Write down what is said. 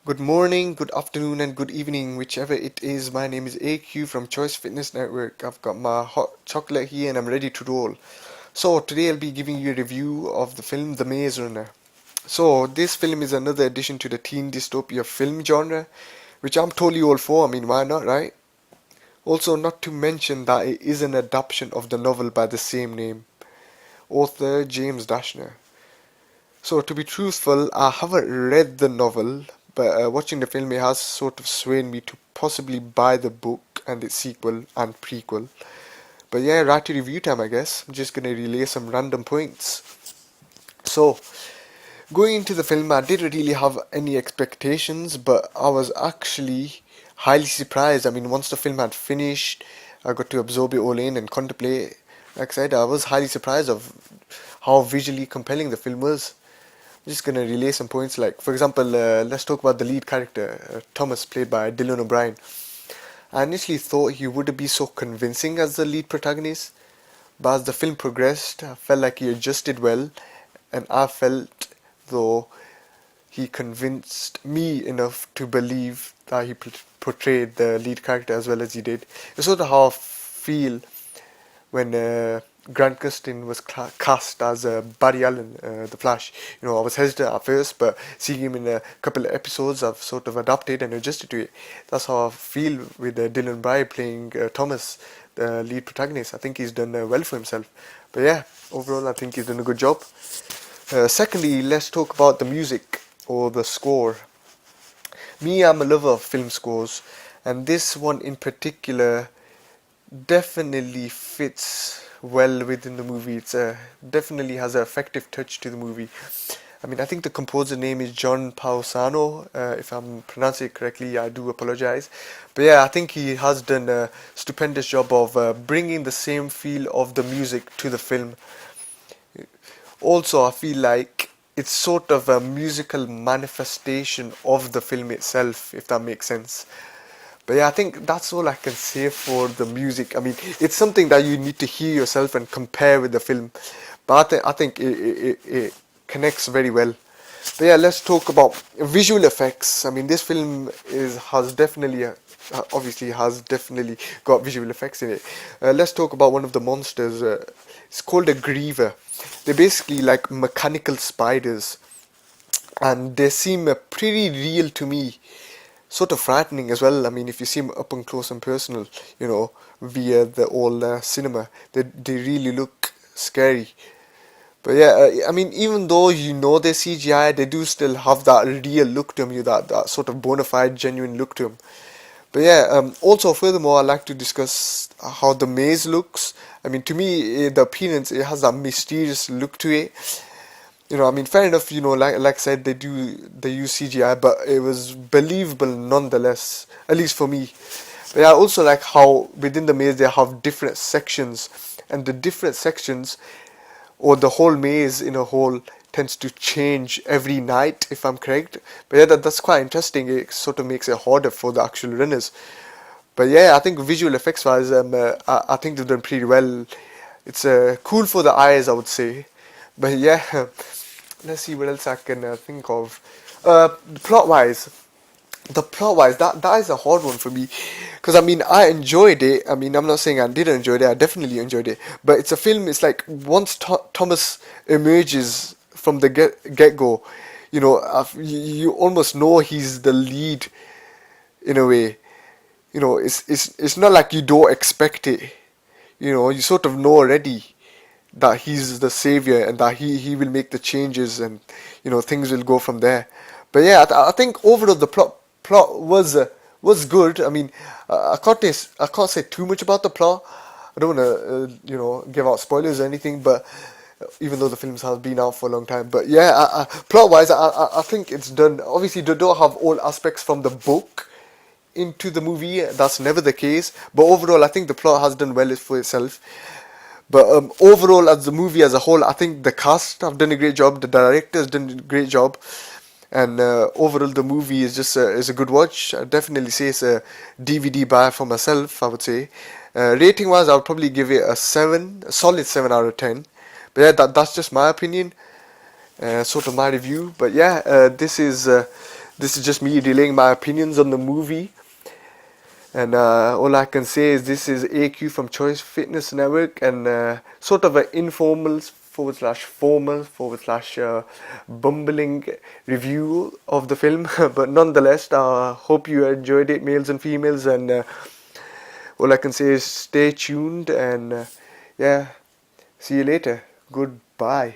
Good morning, good afternoon, and good evening, whichever it is. My name is AQ from Choice Fitness Network. I've got my hot chocolate here and I'm ready to roll. So, today I'll be giving you a review of the film The Maze Runner. So, this film is another addition to the teen dystopia film genre, which I'm totally all for. I mean, why not, right? Also, not to mention that it is an adaptation of the novel by the same name, author James Dashner. So, to be truthful, I haven't read the novel, but watching the film, it has sort of swayed me to possibly buy the book and its sequel and prequel. But yeah, right to review time, I guess. I'm just gonna relay some random points. So, going into the film, I didn't really have any expectations, but I was actually highly surprised. I mean, once the film had finished, I got to absorb it all in and contemplate. Like I said, I was highly surprised of how visually compelling the film was. I'm just gonna relay some points. Like, for example, let's talk about the lead character, Thomas, played by Dylan O'Brien. I initially thought he wouldn't be so convincing as the lead protagonist, but as the film progressed, I felt like he adjusted well, and I felt though he convinced me enough to believe that he portrayed the lead character as well as he did. It's sort of how I feel when Grant Gustin was cast as Barry Allen, the Flash. I was hesitant at first, but seeing him in a couple of episodes, I've sort of adapted and adjusted to it. That's how I feel with Dylan Bry playing Thomas, the lead protagonist. I think he's done well for himself. But yeah, overall, I think he's done a good job. Secondly, let's talk about the music or the score. Me, I'm a lover of film scores, and this one in particular definitely fits well within the movie. It's definitely has an effective touch to the movie. I mean, I think the composer name is John Pausano. If I'm pronouncing it correctly, I do apologize. But yeah, I think he has done a stupendous job of bringing the same feel of the music to the film. Also, I feel like it's sort of a musical manifestation of the film itself, if that makes sense. But yeah, I think that's all I can say for the music. I mean, it's something that you need to hear yourself and compare with the film. But I think it connects very well. But yeah, let's talk about visual effects. I mean, this film has definitely, obviously, has definitely got visual effects in it. Let's talk about one of the monsters. It's called a griever. They're basically like mechanical spiders, and they seem pretty real to me, sort of frightening as well. I mean, if you see them up and close and personal, via the old cinema, they really look scary. But yeah, I mean, even though they're CGI, they do still have that real look to them, that sort of bona fide, genuine look to them. But yeah, also furthermore, I like to discuss how the maze looks. I mean, to me, the appearance, it has that mysterious look to it. I mean, fair enough, like I said, they use CGI, but it was believable nonetheless, at least for me. But I also like how within the maze they have different sections, and the different sections, or the whole maze in a whole, tends to change every night, if I'm correct. But yeah, that's quite interesting. It sort of makes it harder for the actual runners. But yeah, I think visual effects wise, I think they've done pretty well. It's cool for the eyes, I would say. But yeah, let's see what else I can think of. Plot wise, that is a hard one for me, because I mean, I enjoyed it. I mean, I'm not saying I didn't enjoy it. I definitely enjoyed it. But it's a film. It's like once Thomas emerges from the get go, you almost know he's the lead in a way. It's not like you don't expect it. You sort of know already that he's the savior and that he will make the changes, and things will go from there. But yeah, I think overall the plot was good. I mean, I can't say too much about the plot. I don't want to give out spoilers or anything, but even though the films has been out for a long time. But yeah, plot wise, I think it's done. Obviously, they don't have all aspects from the book into the movie. That's never the case. But overall, I think the plot has done well for itself. But overall, as the movie as a whole, I think the cast have done a great job. The director has done a great job, and overall, the movie is a good watch. I definitely say it's a DVD buy for myself. I would say, rating wise, I would probably give it a solid 7 out of 10. But yeah, that's just my opinion, sort of my review. But yeah, this is This is just me relaying my opinions on the movie. And all I can say is this is AQ from Choice Fitness Network, and sort of an informal forward slash formal forward slash bumbling review of the film. But nonetheless, hope you enjoyed it, males and females. And all I can say is stay tuned, and yeah, see you later. Goodbye.